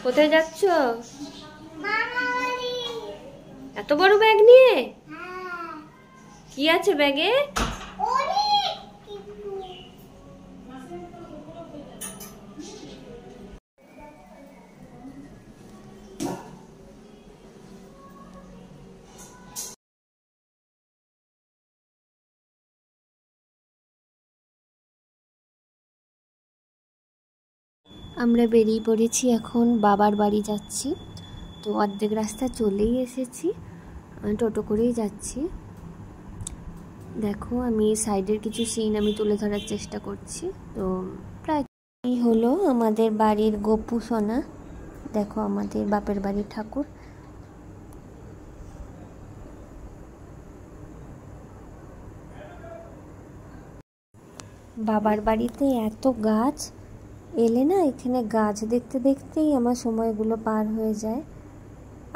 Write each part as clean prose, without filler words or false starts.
কোথায় যাচ্ছ? এত বড় ব্যাগ নিয়ে? কি আছে ব্যাগে? আমরা বেরিয়ে পড়েছি, এখন বাবার বাড়ি যাচ্ছি। তো অর্ধেক রাস্তা চলেই এসেছি, টোটো করেই যাচ্ছি। দেখো আমি সাইডের কিছু সিন আমি তুলে ধরার চেষ্টা করছি। তো প্রায় এই হলো আমাদের বাড়ির গপু সোনা। দেখো আমাদের বাপের বাড়ির ঠাকুর। বাবার বাড়িতে এত গাছ, এলে না এখানে গাছ দেখতে দেখতেই আমার সময়গুলো পার হয়ে যায়।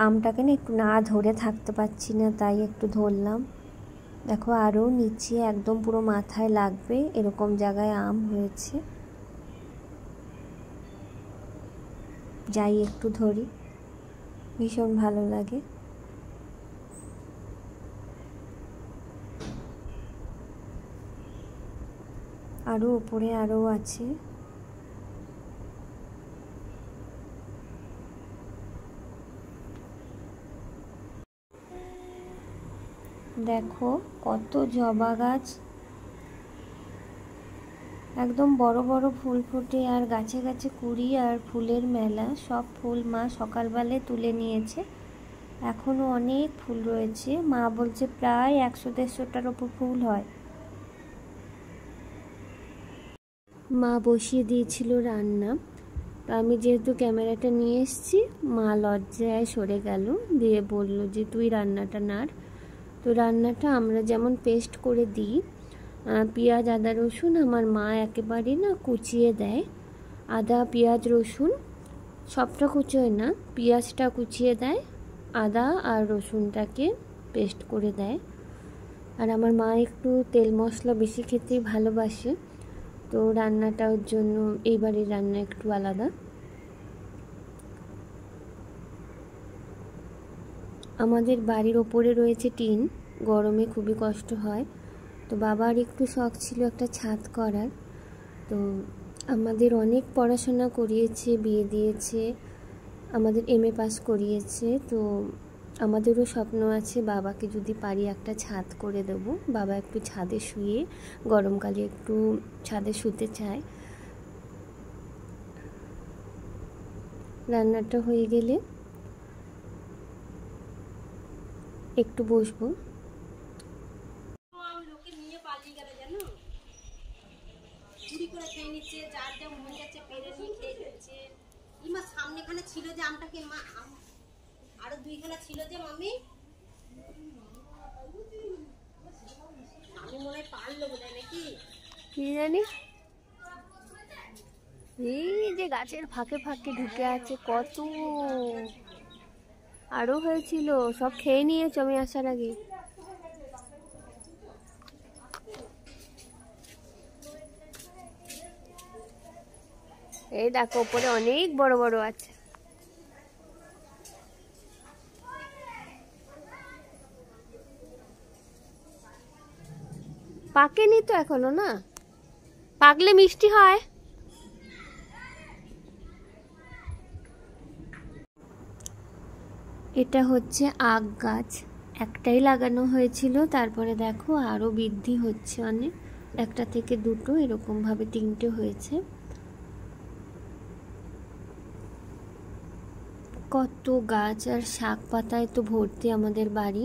আমটাকে না একটু না ধরে থাকতে পারছি না, তাই একটু ধরলাম। দেখো আরও নিচে একদম পুরো মাথায় লাগবে এরকম জায়গায় আম হয়েছে। যাই একটু ধরি, ভীষণ ভালো লাগে। আরও উপরে আরও আছে। দেখো কত জবা গাছ, একদম বড় বড় ফুল ফোটে, আর গাছে গাছে কুড়ি আর ফুলের মেলা। সব ফুল মা সকালবেলায় তুলে নিয়েছে, এখনও অনেক ফুল রয়েছে। মা বলছে প্রায় 100-150টার ওপর ফুল হয়। মা বসিয়ে দিয়েছিল রান্না, তো আমি যেহেতু ক্যামেরাটা নিয়ে এসেছি, মা লজ্জায় সরে গেল, দিয়ে বলল যে তুই রান্নাটা নাড়। তো রান্নাটা আমরা যেমন পেস্ট করে দিই, পেঁয়াজ আদা রসুন, আমার মা একেবারে না কুচিয়ে দেয়। আদা পেঁয়াজ রসুন সবটা কুচোয় না, পেঁয়াজটা কুচিয়ে দেয়, আদা আর রসুনটাকে পেস্ট করে দেয়। আর আমার মা একটু তেল মশলা বেশি খেতেই ভালোবাসে, তো রান্নাটার জন্য এইবারের রান্না একটু আলাদা। আমাদের বাড়ির ওপরে রয়েছে টিন, গরমে খুবই কষ্ট হয়। তো বাবার একটু শখ ছিল একটা ছাদ করার। তো আমাদের অনেক পড়াশোনা করিয়েছে, বিয়ে দিয়েছে, আমাদের MA পাস করিয়েছে। তো আমাদেরও স্বপ্ন আছে বাবাকে যদি পারি একটা ছাদ করে দেব। বাবা একটু ছাদে শুয়ে, গরমকালে একটু ছাদে শুতে চায়। রান্নাটা হয়ে গেলে একটু বসবো। সামনেখানে ছিল যে আমটাকে মা আরো 2খানা ছিল যে মামি, আমি মনে হয় পারলো বোধহয় নাকি কি জানি। এই যে গাছের ফাঁকে ফাঁকে ঢুকে আছে কত, আরো হয়েছিল, সব খেয়ে নিয়েছ আমি আসার আগে। এই দেখো উপরে অনেক বড় বড় আছে। পাকেনি তো এখনো, না পাকলে মিষ্টি হয়। এটা হচ্ছে আখ গাছ, একটাই লাগানো হয়েছিল, তারপরে দেখো আরো বৃদ্ধি হচ্ছে অনেক, একটা থেকে দুটো এরকম ভাবে 3টে হয়েছে। কত গাছ আর শাক পাতায় তো ভর্তি আমাদের বাড়ি।